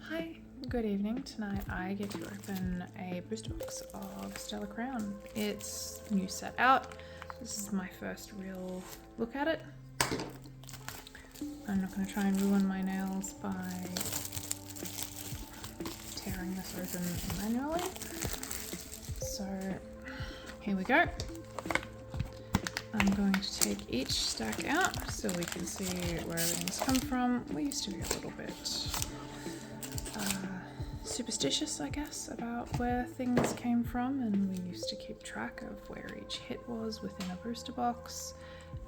Hi, good evening. Tonight I get to open a booster box of stellarcrown. It's new set out. This is my first real look at it. I'm not going to try and ruin my nails by tearing this open manually. So here we go. I'm going to take each stack out so we can see where everything's come from. We used to be a little bit superstitious, I guess, about where things came from, and we used to keep track of where each hit was within a booster box,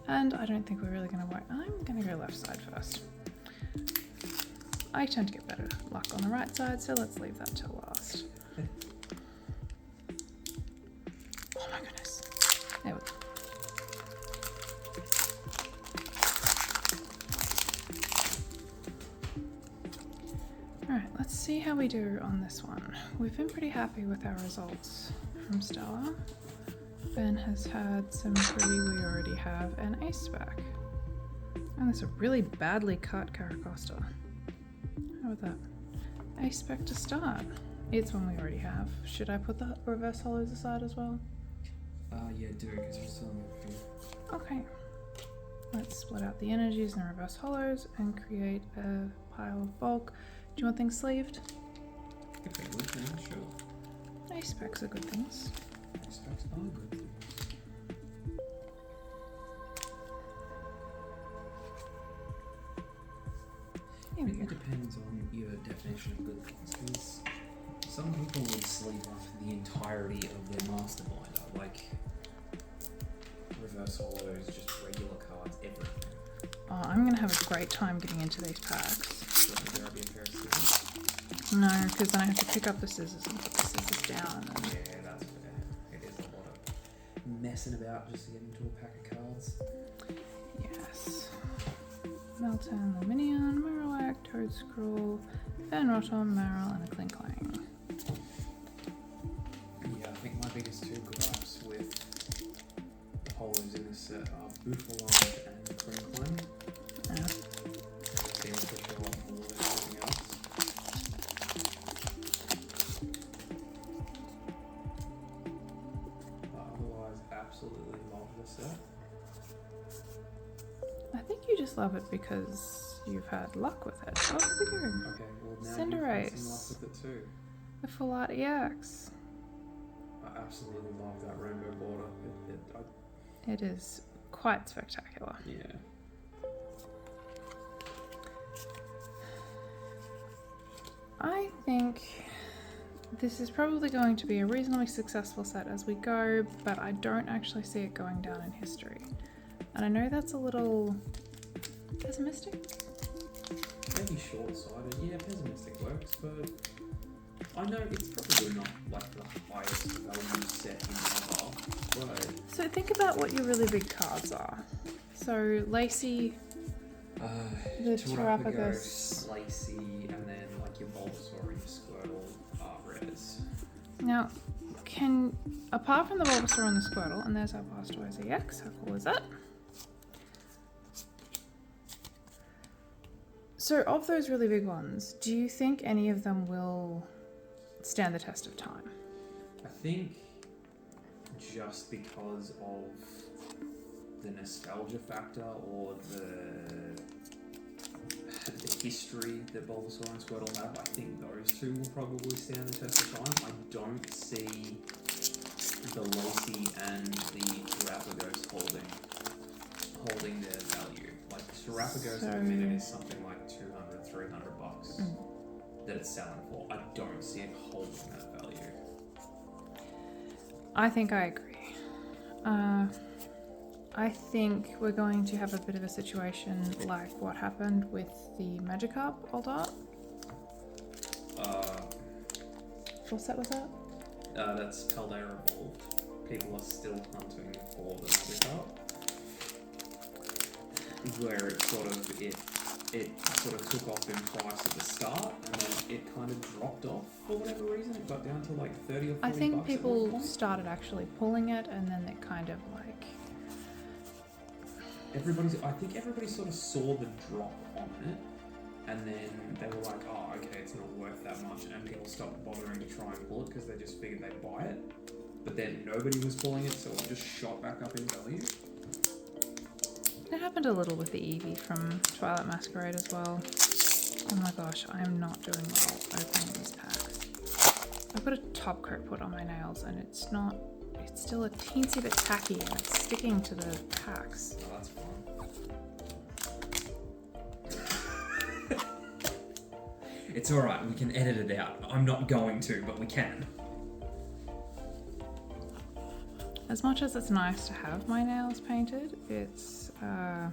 and I don't think we're really going to work. I'm going to go left side first. I tend to get better luck on the right side, so let's leave that till last. Oh my goodness. There we go. Alright, let's see how we do on this one. We've been pretty happy with our results from Stellar. Ben has had some pretty, we already have an ace spec. And there's a really badly cut Caracosta. How about that? Ace spec to start. It's one we already have. Should I put the reverse hollows aside as well? Yeah, do it because we're still in the field. Okay. Let's split out the energies and reverse hollows and create a pile of bulk. Do you want things sleeved? If it would, then sure. Ace specs are good things. Ace specs are good things. Here we It go. depends on your definition of good things, because some people would sleeve off the entirety of their master binder, like reverse hollows, just regular cards, everything. Oh, I'm gonna have a great time getting into these packs. So grab your pair of scissors. No, because then I have to pick up the scissors and put the scissors down. And Yeah, that's fair. It is a lot of messing about just to get into a pack of cards. yes. Melton, Luminion, Marowak, Toadscruel, Van Rotom, Marill, and a Kling Clang. Yeah, I think my biggest two gripes with the hollows in this set are Buffalo and Kling Clang. Yeah. Seems to show up more than anything else. But otherwise, absolutely love the set. I think you just love it because you've had luck with it. Oh, there we go. Okay, well now Cinderace. you've had some luck with it too. The Full Art EX. I absolutely love that rainbow border. It is quite spectacular. Yeah. I think this is probably going to be a reasonably successful set as we go, but I don't actually see it going down in history. And I know that's a little pessimistic. Maybe short-sighted. Yeah, pessimistic works, but I know it's probably not like the highest value set in ever, but So think about what your really big cards are. So Lacey, the Terapagos. Lacey, and then like your Bulbasaur and your Squirtle are rares. Now, apart from the Bulbasaur and the Squirtle, and there's our Blastoise EX, how cool is that? So of those really big ones, do you think any of them will stand the test of time? I think just because of the nostalgia factor or the history that Bulbasaur and Squirtle have, I think those two will probably stand the test of time. I don't see the Lacey and the Terapagos holding their value. Like Terapagos at the minute is something like $200-300 that it's selling for. I don't see it holding that value. I think I agree. I think we're going to have a bit of a situation like what happened with the Magikarp old art. What set was that? That's Paldea Evolved. People are still hunting for the Magikarp. Where it sort of took off in price at the start, and then it kind of dropped off for whatever reason. It got down to like 30 or 40 I think bucks at one people point. started actually pulling it, and then it kind of like... I think everybody sort of saw the drop on it, and then they were like, oh, okay, it's not worth worth that much, and people stopped bothering to try and pull it because they just figured they'd buy it. But then nobody was pulling it, so it just shot back up in value. It happened a little with the Eevee from Twilight Masquerade as well. Oh my gosh, I am not doing well opening these packs. I've got a top coat put on my nails and it's still a teensy bit tacky and it's sticking to the packs. Oh, that's fun. It's alright, we can edit it out. I'm not going to, but we can. As much as it's nice to have my nails painted, it's a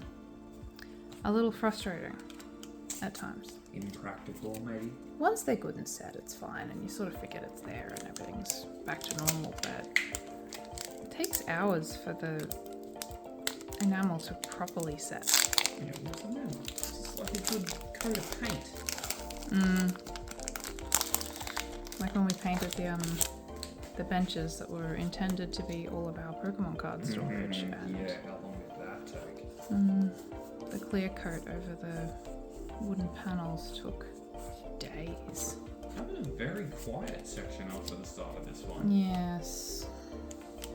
little frustrating at times. Impractical, maybe? Once they're good and set, it's fine, and you sort of forget it's there and everything's back to normal, but it takes hours for the enamel to properly set. Yeah, what's enamel? It's like a good coat of paint. Like when we painted the benches that were intended to be all of our Pokemon card storage, and yeah, how long did that take? the clear coat over the wooden panels took days. Having a very quiet section off at the start of this one. Yes.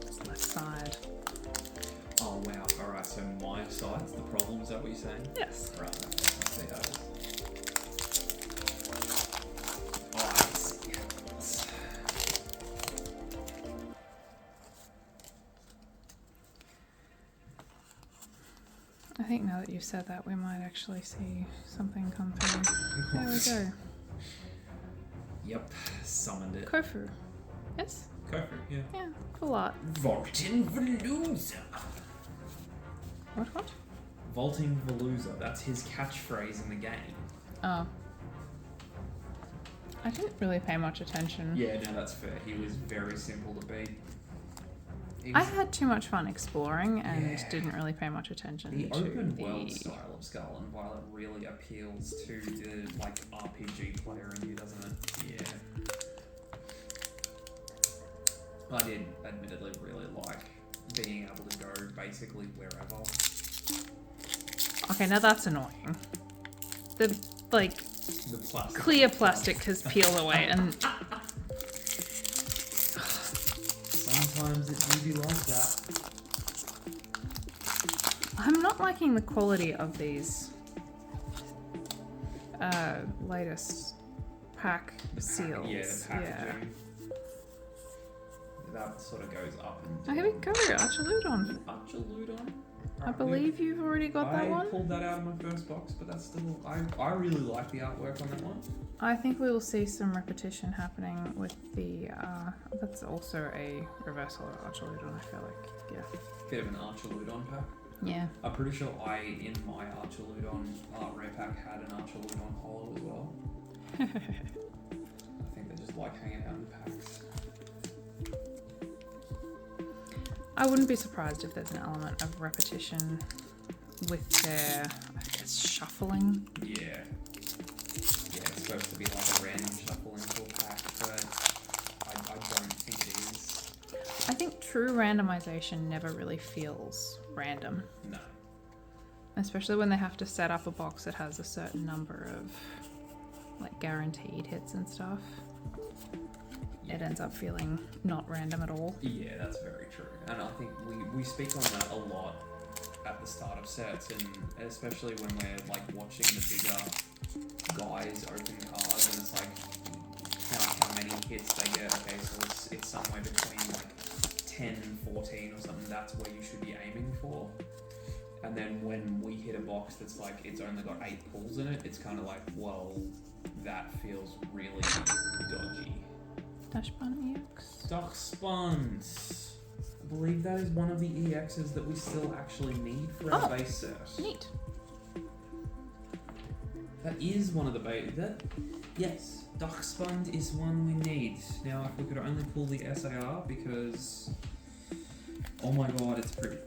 It's left side. Oh wow, alright, so my side's the problem, is that what you're saying? Yes. Right, okay, I see how it is. Oh, I see how it is. I think now that you've said that, we might actually see something come through. There we go. Yep, summoned it. Kofu. Yes? Kofu, yeah. Yeah, full art. Vaulting Veluza. What? Vaulting Veluza, that's his catchphrase in the game. Oh. I didn't really pay much attention. Yeah, no, that's fair. He was very simple to beat. I had too much fun exploring and Yeah. didn't really pay much attention The to open the... world style of Scarlet and Violet really appeals to the like RPG player in you, doesn't it? Yeah. I did admittedly really like being able to go basically wherever. Okay, now that's annoying. The, like, The plastic. clear plastic has peeled away and... Sometimes it do be like that. I'm not liking the quality of these latest pack seals. Yeah, the packaging. That sort of goes up and Oh, here we go, Archaludon. Archaludon? I believe you've already got that one. I pulled that out of my first box, but that's still... I really like the artwork on that one. I think we will see some repetition happening with the... that's also a reversal of Archaludon, I feel like. Yeah. Bit of an Archaludon pack. Yeah. I'm pretty sure in my Archaludon art rare pack had an Archaludon holo as well. I think they just like hanging out in packs. I wouldn't be surprised if there's an element of repetition with their, I guess, shuffling. Yeah. Yeah, it's supposed to be like a random shuffle into a pack, but I don't think it is. I think true randomization never really feels random. No. Especially when they have to set up a box that has a certain number of like guaranteed hits and stuff. It ends up feeling not random at all. Yeah, that's very true. And I think we speak on that a lot at the start of sets, and especially when we're like watching the bigger guys open cards, and it's like how many hits they get. Okay, so it's somewhere between like 10 and 14 or something. That's where you should be aiming for. And then when we hit a box that's like it's only got 8 pulls in it, it's kind of like, well, that feels really dodgy. Dachshund EX. Darkspund. I believe that is one of the EXs that we still actually need for our base set. Neat. That is one of the base. Yes, Darkspund is one we need. Now, if we could only pull the SAR, because oh my god, it's pretty.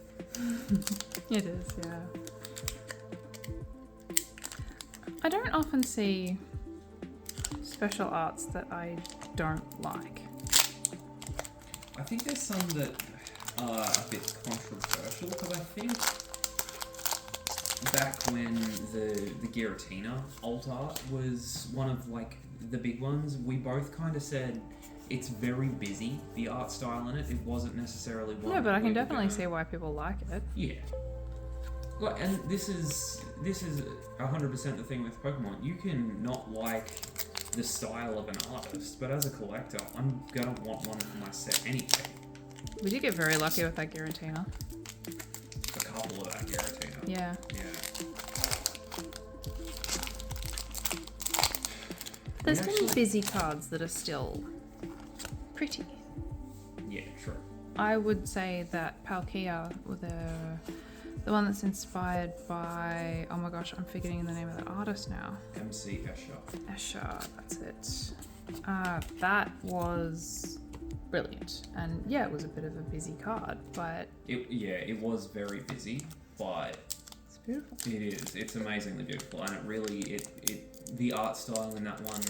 It is, yeah. I don't often see special arts that I don't like. I think there's some that are a bit controversial, because I think back when the Giratina alt art was one of like the big ones, we both kind of said it's very busy, the art style in it. It wasn't necessarily one. No, but I we can were definitely gonna- see why people like it. Yeah. Like, and this is 100% the thing with Pokemon. You can not like the style of an artist, but as a collector, I'm gonna want one for my set anyway. We did get very lucky with that Giratina. A couple of that Giratina. Yeah. Yeah. There's We been actually- busy cards that are still pretty. Yeah, true. I would say that Palkia, with the one that's inspired by, oh my gosh, I'm forgetting the name of the artist now. MC Escher. Escher, that's it. That was brilliant. And yeah, it was a bit of a busy card, but It was very busy, but it's beautiful. it is. It's amazingly beautiful, and it really the art style in that one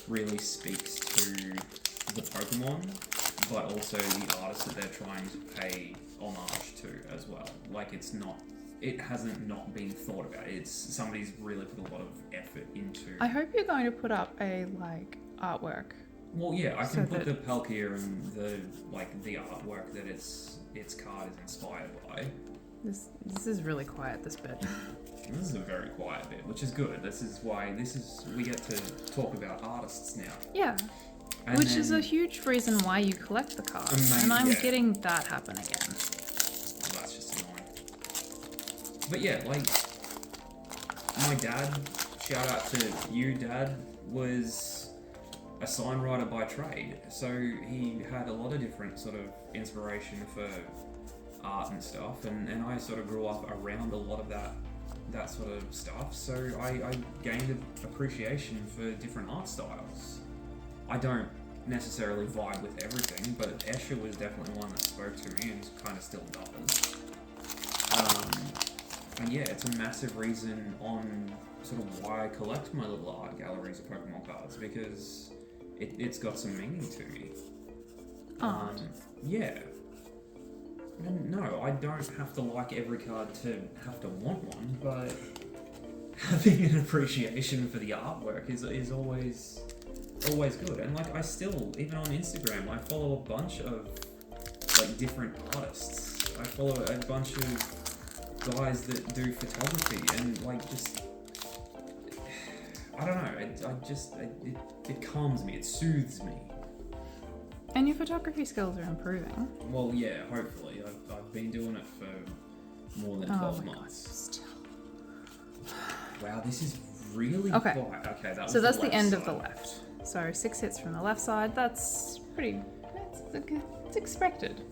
really speaks to the Pokemon, but also the artist that they're trying to pay homage to as well. Like, it hasn't not been thought about. It's somebody's really put a lot of effort into. I hope you're going to put up a artwork. Well, yeah, I So can put that- the Palkia and the artwork that its card is inspired by. This is really quiet, this bit. And this is a very quiet bit, which is good. This is why we get to talk about artists now. Yeah. And Which is a then- huge reason why you collect the cards. Amazing, And I'm yeah. getting that happen again. Well, that's just annoying. But yeah, like, my dad, shout out to you, Dad, was a sign writer by trade. So he had a lot of different sort of inspiration for art and stuff. And I sort of grew up around a lot of that sort of stuff. So I gained an appreciation for different art styles. I don't necessarily vibe with everything, but Escher was definitely one that spoke to me and kind of still does. And yeah, it's a massive reason on sort of why I collect my little art galleries of Pokemon cards, because it's got some meaning to me. Art. Yeah. And no, I don't have to like every card to have to want one, but having an appreciation for the artwork is always good. And like, I still, even on Instagram, I follow a bunch of like different artists. I follow a bunch of guys that do photography, and like, just I don't know, it calms me, it soothes me. And your photography skills are improving. Well, yeah, hopefully. I've been doing it for more than 12 my God, months. still. Wow, this is really Okay. quiet. Okay, that was So that's the left end side. of the left. So 6 hits from the left side. That's pretty. It's expected.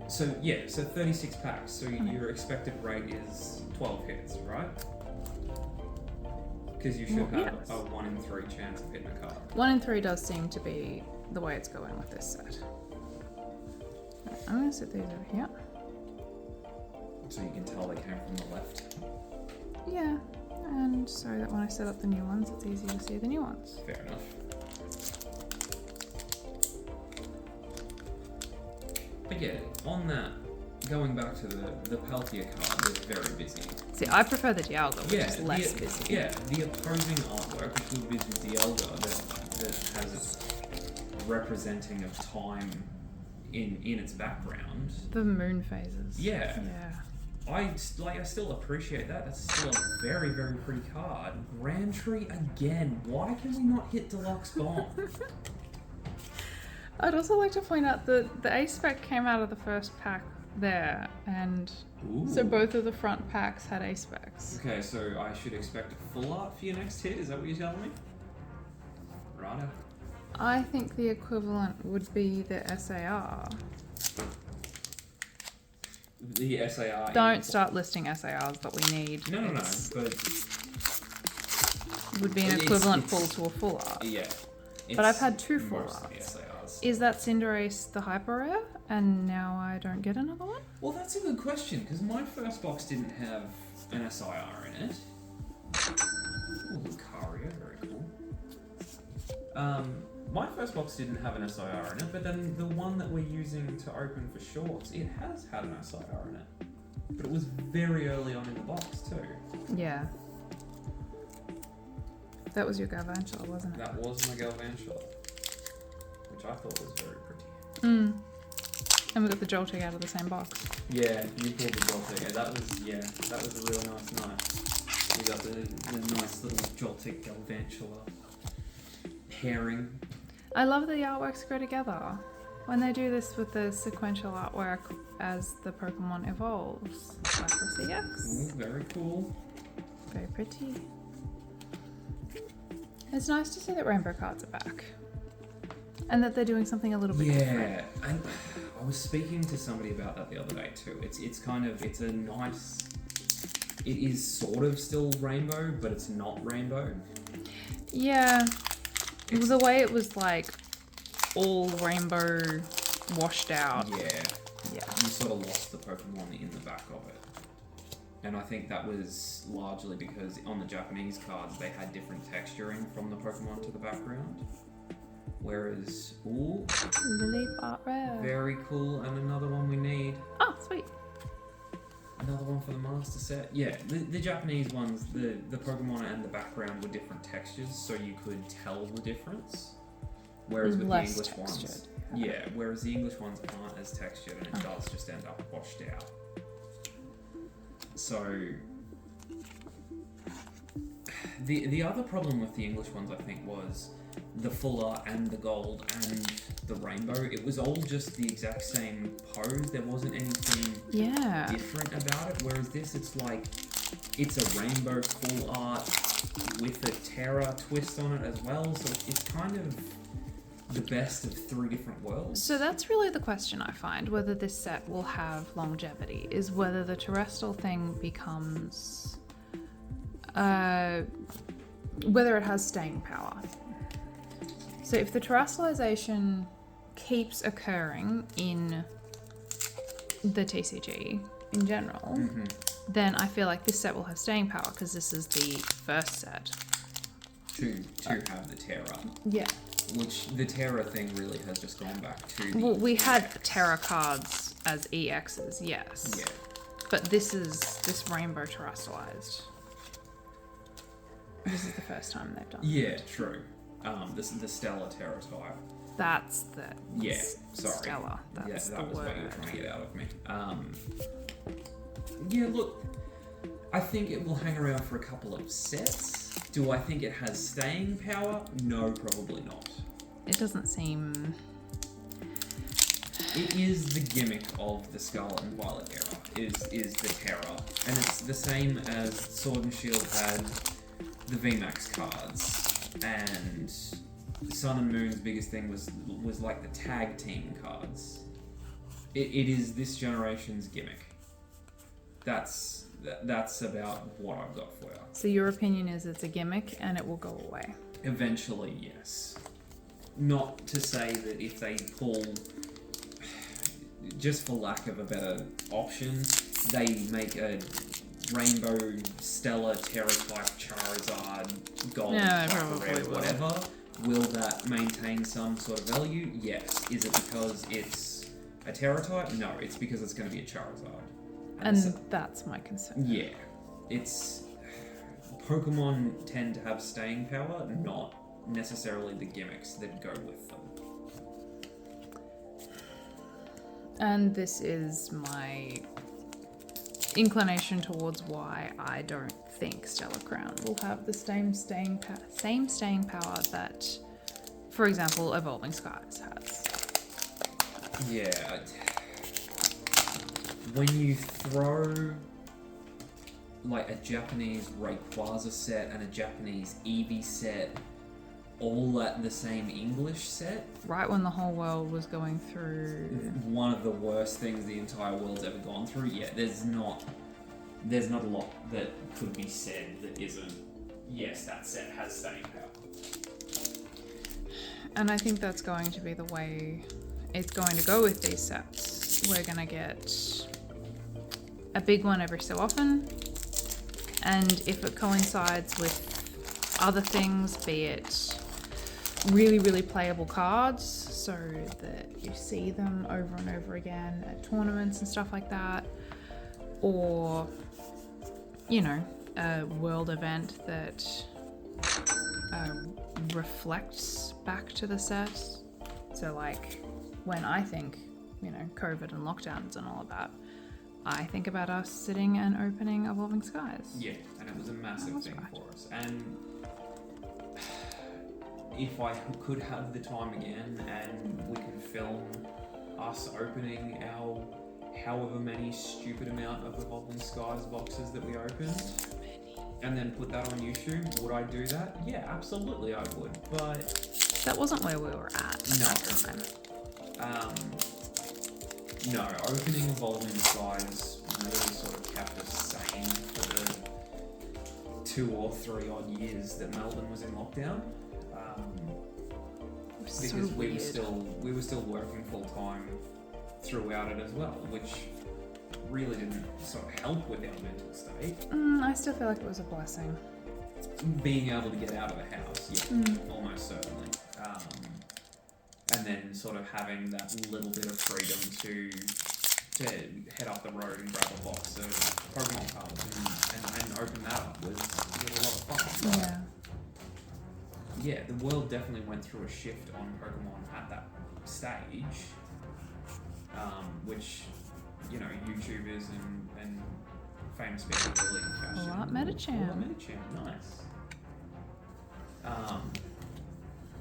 So yeah, so 36 packs. So your expected rate is 12 hits, right? Because you should Well, have yes. a 1 in 3 chance of hitting a card. 1 in 3 does seem to be the way it's going with this set. Right, I'm going to set these over here. So you can tell they came from the left. Yeah, and so that when I set up the new ones, it's easy to see the new ones. Fair enough. But yeah, on that, going back to the Palkia card, that's very busy. See, I prefer the Dialga, which Yeah, is less busy. Yeah, the opposing artwork, which will be the Dialga, that has a representing of time in its background. The moon phases. Yeah. Yeah. I still appreciate that. That's still a very, very pretty card. Grand Tree again. Why can we not hit Deluxe Bomb? I'd also like to point out that the ace spec came out of the first pack there, and so Ooh. both of the front packs had ace specs. Okay, so I should expect a full art for your next hit. Is that what you're telling me? Righto. I think the equivalent would be the SAR. The SAR. Don't start listing SARs that we need. No, It's- but would be an It's- equivalent it's- full to a full art. yeah. But I've it's had 2 full most of the arts. SARs. Is that Cinderace the hyper rare, and now I don't get another one? Well, that's a good question, because my first box didn't have an SIR in it. Ooh, Lucario, very cool. My first box didn't have an SIR in it, but then the one that we're using to open for shorts, it has had an SIR in it. But it was very early on in the box, too. Yeah. That was your Galvantula, wasn't it? That was my Galvantula, which I thought was very pretty. Mm. And we got the Joltik out of the same box. Yeah, you pulled the Joltik. That was a really nice night. You got the nice little Joltik Galvantula pairing. I love the artworks go together. When they do this with the sequential artwork as the Pokemon evolves. Like the CX. Ooh, very cool. Very pretty. It's nice to see that rainbow cards are back. And that they're doing something a little bit different. Yeah, and I was speaking to somebody about that the other day too. It's a nice. It is sort of still rainbow, but it's not rainbow. Yeah. The way it was like all rainbow washed out. Yeah. Yeah. You sort of lost the Pokemon in the back of it. And I think that was largely because on the Japanese cards they had different texturing from the Pokemon to the background. Whereas, ooh, Lily Art Rare. very cool, and another one we need. Oh, sweet. Another one for the master set. Yeah, the Japanese ones, the Pokemon and the background were different textures, so you could tell the difference. Whereas with Less the English textured. ones, yeah, whereas the English ones aren't as textured, and it does just end up washed out. So the other problem with the English ones, I think, was the full art and the gold and the rainbow. It was all just the exact same pose. There wasn't anything different about it. Whereas this, it's like it's a rainbow full art with a Terra twist on it as well. So it's kind of the best of three different worlds. So that's really the question I find, whether this set will have longevity, is whether the terrestrial thing becomes... whether it has staying power. So if the terrestrialization keeps occurring in the TCG in general, then I feel like this set will have staying power because this is the first set. To have the Terra. Yeah. Which the Terra thing really has just gone back to the Well, we had EX. Terra cards as EXs, yes. Yeah. But this rainbow terrestrialized. This is the first time they've done Yeah, true. This is the Stellar Terra type. That's the Yeah, sorry. Stellar. That's that the was word. what you were trying to get out of me. Yeah, look, I think it will hang around for a couple of sets. Do I think it has staying power? No, probably not. It doesn't seem... It is the gimmick of the Scarlet and Violet era, is the Terra. And it's the same as Sword and Shield had the VMAX cards. And Sun and Moon's biggest thing was like the tag team cards. It is this generation's gimmick. That's about what I've got for you. So your opinion is it's a gimmick and it will go away? Eventually, yes. Not to say that if they pull, just for lack of a better option, they make a Rainbow Stellar Terra type Charizard Gold type rare, whatever. Will that maintain some sort of value? Yes. Is it because it's a Terra type? No, it's because it's going to be a Charizard. And that's my concern. Yeah. It's... Pokemon tend to have staying power, not necessarily the gimmicks that go with them. And this is my inclination towards why I don't think stellarcrown will have the same staying power that, for example, Evolving Skies has. Yeah. When you throw like a Japanese Rayquaza set and a Japanese Eevee set all at the same English set, Right when the whole world was going through... one of the worst things the entire world's ever gone through, yeah, there's not a lot that could be said that isn't, yes, that set has staying power. And I think that's going to be the way it's going to go with these sets. We're going to get a big one every so often, and if it coincides with other things, be it really, really playable cards, so that you see them over and over again at tournaments and stuff like that, or, you know, a world event that reflects back to the set. So like when I think, you know, COVID and lockdowns and all of that, I think about us sitting and opening Evolving Skies. Yeah, and it was a massive was thing right. for us. And if I could have the time again and we could film us opening our however many stupid amount of Evolving Skies boxes that we opened, and then put that on YouTube, would I do that? Yeah, absolutely I would. But That wasn't where we were at No. that time. no, opening Evolving Skies really sort of kept us sane for the 2 or 3 odd years that Melbourne was in lockdown. It was Because so we weird. were still working full time throughout it as well, which really didn't sort of help with our mental state. I still feel like it was a blessing. Being able to get out of the house, yeah, almost certainly. And then sort of having that little bit of freedom to head up the road and grab a box of Pokemon cards and open that up was a lot of fun. Yeah. Yeah, the world definitely went through a shift on Pokemon at that stage, which, you know, YouTubers and famous people really cashed in. A lot Metacham. A lot Metacham, nice.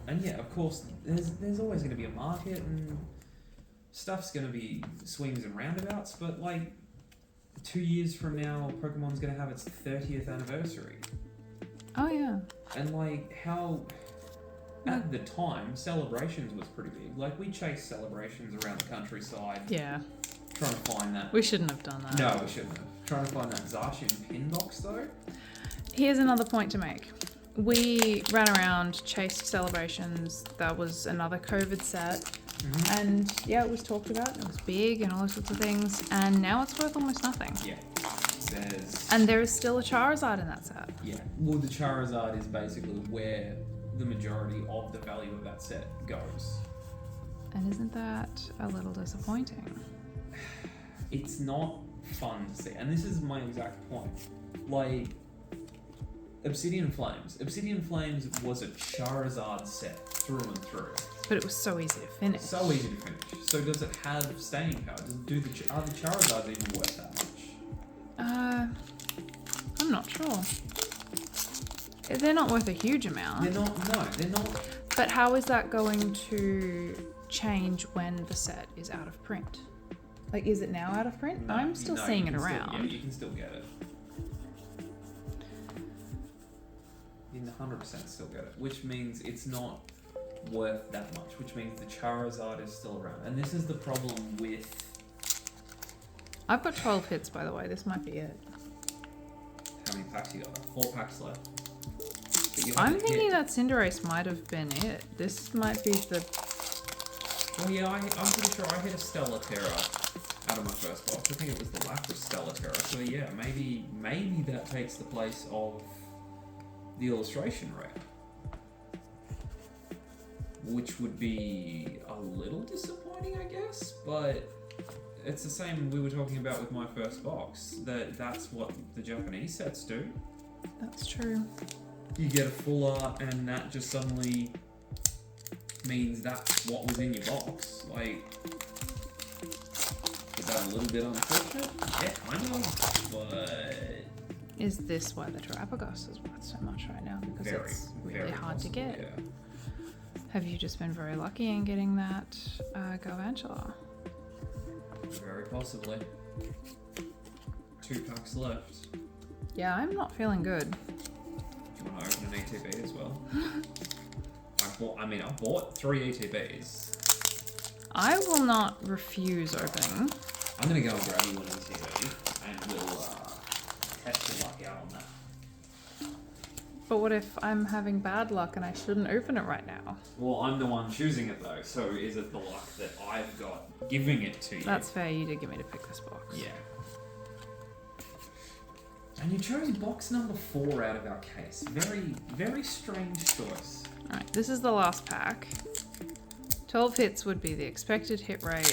And yeah, of course, there's always going to be a market and stuff's going to be swings and roundabouts, but like 2 years from now, Pokemon's going to have its 30th anniversary. Oh yeah. And like how at the time Celebrations was pretty big. Like we chased Celebrations around the countryside Yeah. trying to find that. We shouldn't have done that. No, we shouldn't have. Trying to find that Zacian pin box though. Here's another point to make. We ran around, chased Celebrations. That was another COVID set. Mm-hmm. And yeah, it was talked about. It was big and all those sorts of things. And now it's worth almost nothing. Yeah. And there is still a Charizard in that set. Yeah. Well, the Charizard is basically where the majority of the value of that set goes. And isn't that a little disappointing? It's not fun to see. And this is my exact point. Like, Obsidian Flames. Obsidian Flames was a Charizard set through and through. But it was so easy to finish. So easy to finish. So does it have staying power? Are the Charizards even worth that much? I'm not sure. They're not worth a huge amount. They're not. No, they're not. But how is that going to change when the set is out of print? Like, is it now out of print? No, I'm still seeing you it can around. Still, yeah, you can still get it. You can 100% still get it, which means it's not worth that much, which means the Charizard is still around. And this is the problem with... I've got 12 hits, by the way. This might be it. How many packs you got? 4 packs left. But you I'm haven't thinking hit. that Cinderace might have been it. This might be the... Well, yeah, I'm pretty sure I hit a Stellar Terra out of my first box. I think it was the Lapras Stellar Terra. So yeah, maybe that takes the place of the illustration rare, which would be a little disappointing, I guess. But it's the same we were talking about with my first box. That's what the Japanese sets do. That's true. You get a full art, and that just suddenly means that's what was in your box. Like, is that a little bit unfortunate? Yeah, kind of. But Is this why the Terapagos is worth so much right now? Because it's really hard to get. Yeah. Have you just been very lucky in getting that Galvantula? Very possibly. 2 packs left. Yeah, I'm not feeling good. Do you want to open an ATB as well? I bought 3 ATBs. I will not refuse opening. I'm gonna go and grab you an ATB, and we'll test your luck out on that. But what if I'm having bad luck and I shouldn't open it right now? Well, I'm the one choosing it though, so is it the luck that I've got giving it to you? That's fair, you did get me to pick this box. Yeah. And you chose box number 4 out of our case. Very, very strange choice. Alright, this is the last pack. 12 hits would be the expected hit rate.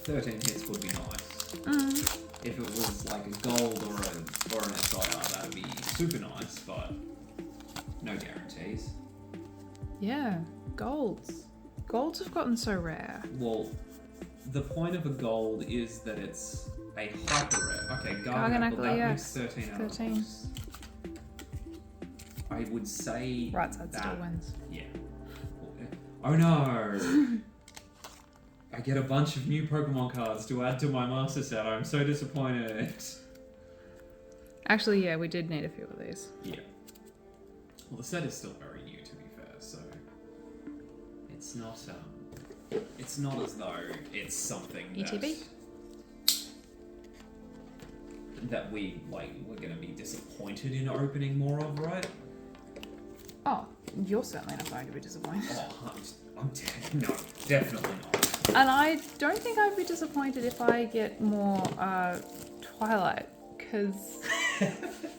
13 hits would be nice. If it was like a gold or an SIR, that would be super nice, but No guarantees. Yeah, golds. Golds have gotten so rare. Well, the point of a gold is that it's a hyper rare. Okay, Garganacl, that yeah. makes 13 out of 13. the box. I would say Right side that, still wins. Yeah. Oh no! I get a bunch of new Pokemon cards to add to my master set. I'm so disappointed. Actually, yeah, we did need a few of these. Yeah. Well, the set is still very new, to be fair, so it's not as though it's something that ETB? that we're gonna be disappointed in opening more of, right? Oh, you're certainly not going to be disappointed. Oh, no, definitely not. And I don't think I'd be disappointed if I get more Twilight, because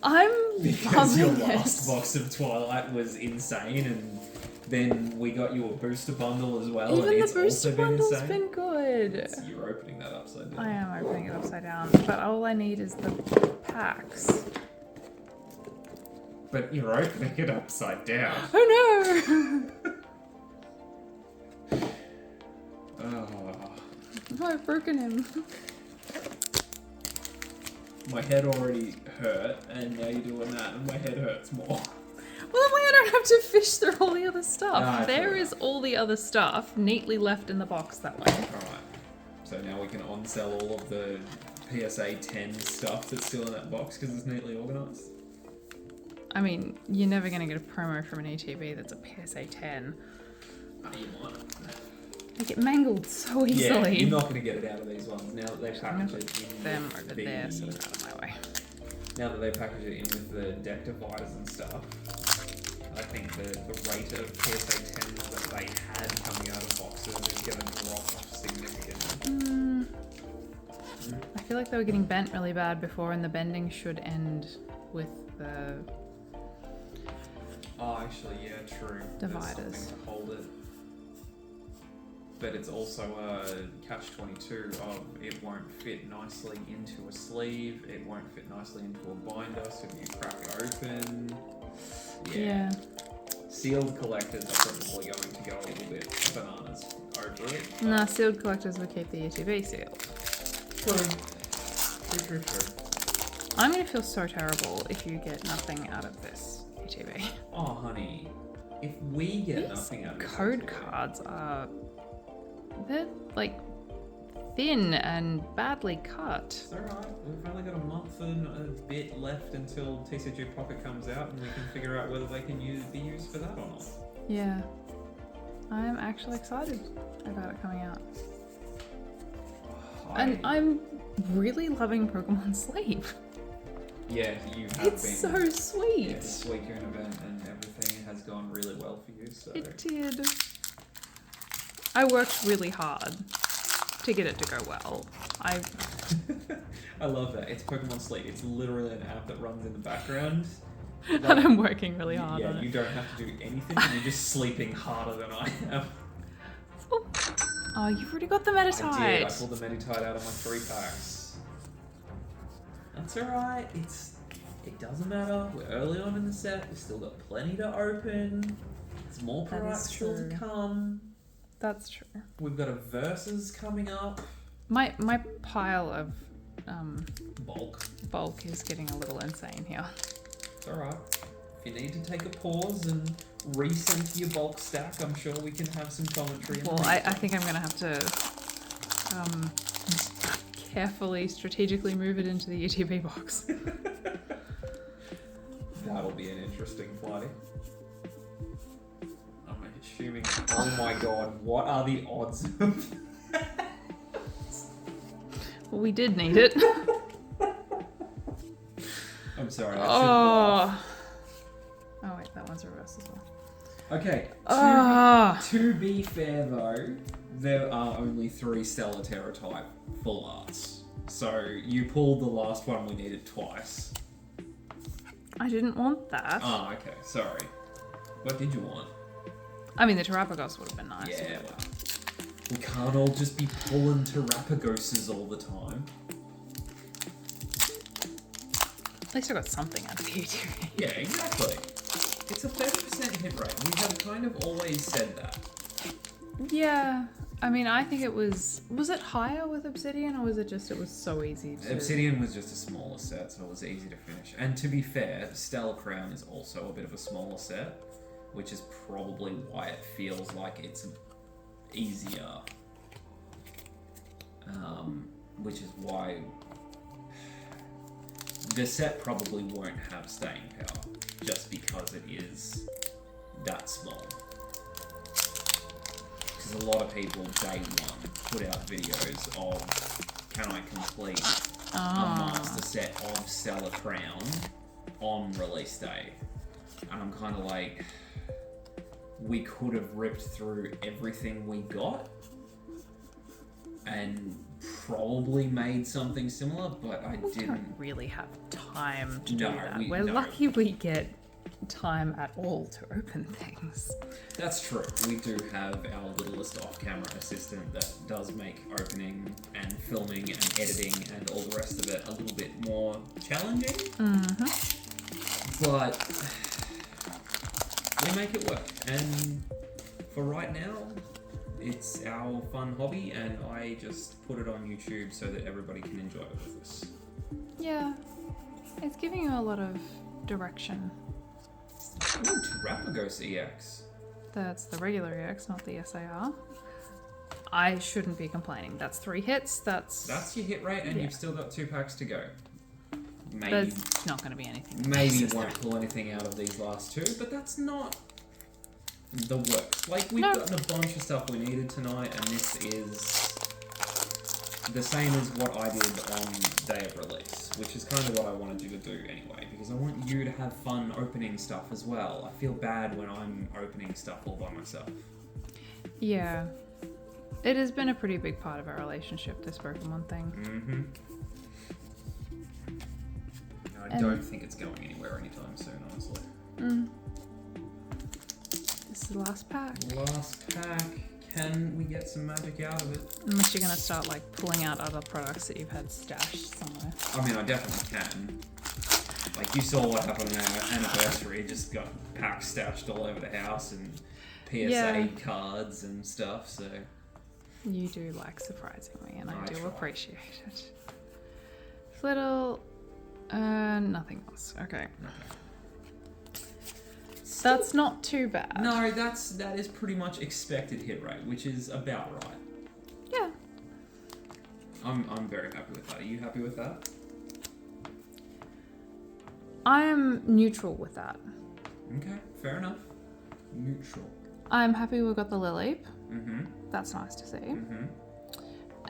I'm Because your loving last it. box of Twilight was insane, and then we got you a booster bundle as well. Even and the it's booster also been bundle's insane. been good. So you're opening that upside down. I am opening it upside down, but all I need is the packs. But you're opening it upside down. Oh no! Oh, Oh, I've broken him. my head already hurt, and now you're doing that, and my head hurts more. Well, that way I don't have to fish through all the other stuff. Ah, There true. is all the other stuff neatly left in the box that way. Alright, so now we can on-sell all of the PSA 10 stuff that's still in that box because it's neatly organised. I mean, you're never going to get a promo from an ETB that's a PSA 10. Oh, you might. They get mangled so Yeah, easily. you're not going to get it out of these ones now that they I'm package gonna it in put them with over the, there so they're out of my way. Now that they package it in with the deck dividers and stuff, I think the rate of PSA 10s that they had coming out of boxes is going to drop off significantly. I feel like they were getting bent really bad before, and the bending should end with the... Oh, actually, yeah, true. Dividers. There's something to hold it. But it's also a catch-22 of it won't fit nicely into a sleeve, it won't fit nicely into a binder, so if you crack it open... Yeah. Sealed collectors are probably going to go a little bit bananas over it. Nah, sealed collectors will keep the ETB sealed. True. I'm going to feel so terrible if you get nothing out of this ETB. Oh, honey. If we get These nothing out of this code ETB, cards are... They're, like, thin and badly cut. It's alright. We've only got a month and a bit left until TCG Pocket comes out, and we can figure out whether they can be used for that or not. Yeah. I'm actually excited about it coming out. And I'm really loving Pokemon Sleep. Yeah, you have It's been. so sweet. Yeah, the Suicune event and everything has gone really well for you, so... It did. I worked really hard to get it to go well. I love that. It's Pokemon Sleep. It's literally an app that runs in the background. And I'm working really hard Yeah, on you it. don't have to do anything. You're just sleeping harder than I am. Oh, you've already got the I did. I Metatite. pulled the Meditite out of my 3 packs. That's alright. It doesn't matter. We're early on in the set. We've still got plenty to open. There's more That is products still to true. come. That's true. We've got a Versus coming up. My pile of Bulk. is getting a little insane here. It's alright. If you need to take a pause and recenter your bulk stack, I'm sure we can have some commentary. Well, I think I'm gonna have to carefully, strategically move it into the ETB box. That'll be an interesting play. I'm assuming. Oh my god, what are the odds of Well, we did need it. I'm sorry. I Oh wait, that one's reversed as well. Okay. Oh. To be fair though, there are only 3 Stellar Terra type full arts. So you pulled the last one we needed twice. I didn't want that. Oh, okay. Sorry. What did you want? I mean, the Terapagos would have been nice. Yeah, well, we can't all just be pulling Terapagoses all the time. At least I got something out of the ETB. Yeah, exactly. It's a 30% hit rate. We have kind of always said that. Yeah. I mean, I think it was it higher with Obsidian, or was it just it was so easy to... Obsidian was just a smaller set, so it was easy to finish. And to be fair, stellarcrown is also a bit of a smaller set, which is probably why it feels like it's easier. Which is why the set probably won't have staying power, just because it is that small. Because a lot of people, day one, put out videos of, can I complete a master set of stellarcrown on release day? And I'm kind of like, we could have ripped through everything we got and probably made something similar, but I didn't. Don't really have time to do No, that. we- We're no. lucky we get time at all to open things. That's true. We do have our littlest off-camera assistant that does make opening and filming and editing and all the rest of it a little bit more challenging. But we make it work. And for right now, it's our fun hobby, and I just put it on YouTube so that everybody can enjoy it with us. Yeah. It's giving you a lot of direction. Ooh, Terapagos EX. That's the regular EX, not the SAR. I shouldn't be complaining. That's 3 hits. That's That's your hit rate, and Yeah. you've still got 2 packs to go. Maybe There's not going to be anything. Maybe you consistent. won't pull anything out of these last 2, but that's not the worst. Like, we've No. gotten a bunch of stuff we needed tonight, and this is the same as what I did on day of release, which is kind of what I wanted you to do anyway, because I want you to have fun opening stuff as well. I feel bad when I'm opening stuff all by myself. Yeah. It has been a pretty big part of our relationship, this Pokemon thing. Mm-hmm. I And- don't think it's going anywhere anytime soon, honestly. This is the last pack. Last pack. Can we get some magic out of it? Unless you're going to start like pulling out other products that you've had stashed somewhere. I mean, I definitely can. Like, you saw what happened on our anniversary. It just got packs stashed all over the house and PSA Yeah. cards and stuff, so... You do like surprising me, and I I do try. appreciate it. Little, nothing else. Okay. That's not too bad. No, that is pretty much expected hit rate, which is about right. Yeah. I'm very happy with that. Are you happy with that? I am neutral with that. Okay, fair enough. Neutral. I'm happy we got the Lily. Mm-hmm. That's nice to see. Mm-hmm.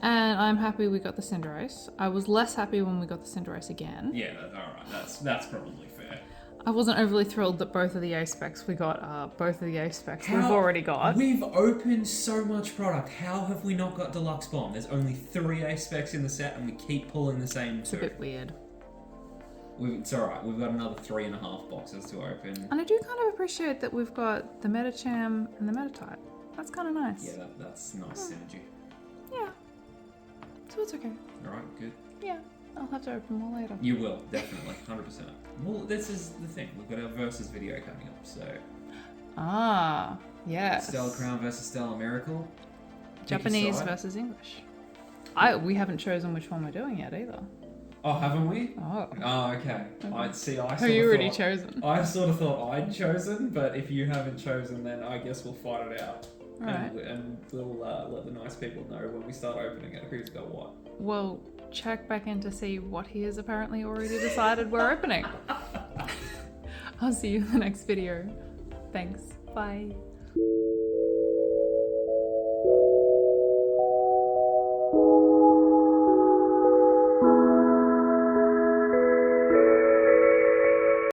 And I'm happy we got the Cinderace. I was less happy when we got the Cinderace again. Yeah, alright. That's probably fair. I wasn't overly thrilled that both of the A specs we got are both of the A specs we've already got. We've opened so much product. How have we not got Deluxe Bomb? There's only 3 A specs in the set, and we keep pulling the same It's a 2. bit weird. It's alright. We've got another 3.5 boxes to open. And I do kind of appreciate that we've got the Medicham and the Meditite. That's kind of nice. Yeah, that's nice synergy. Yeah. So it's okay. Alright, good. Yeah. I'll have to open more later. You will, definitely. 100%. Well, this is the thing. We've got our versus video coming up, so... Ah, yes. stellarcrown versus Stellar Miracle. Pick a Japanese side. versus English. We haven't chosen which one we're doing yet either. Oh, haven't we? Oh. Oh, okay. I see. I Have sort you of already thought, chosen? I sort of thought I'd chosen, but if you haven't chosen, then I guess we'll fight it out. Alright. And we'll let the nice people know when we start opening it who's got what. Well, check back in to see what he has apparently already decided we're opening. I'll see you in the next video. Thanks. Bye.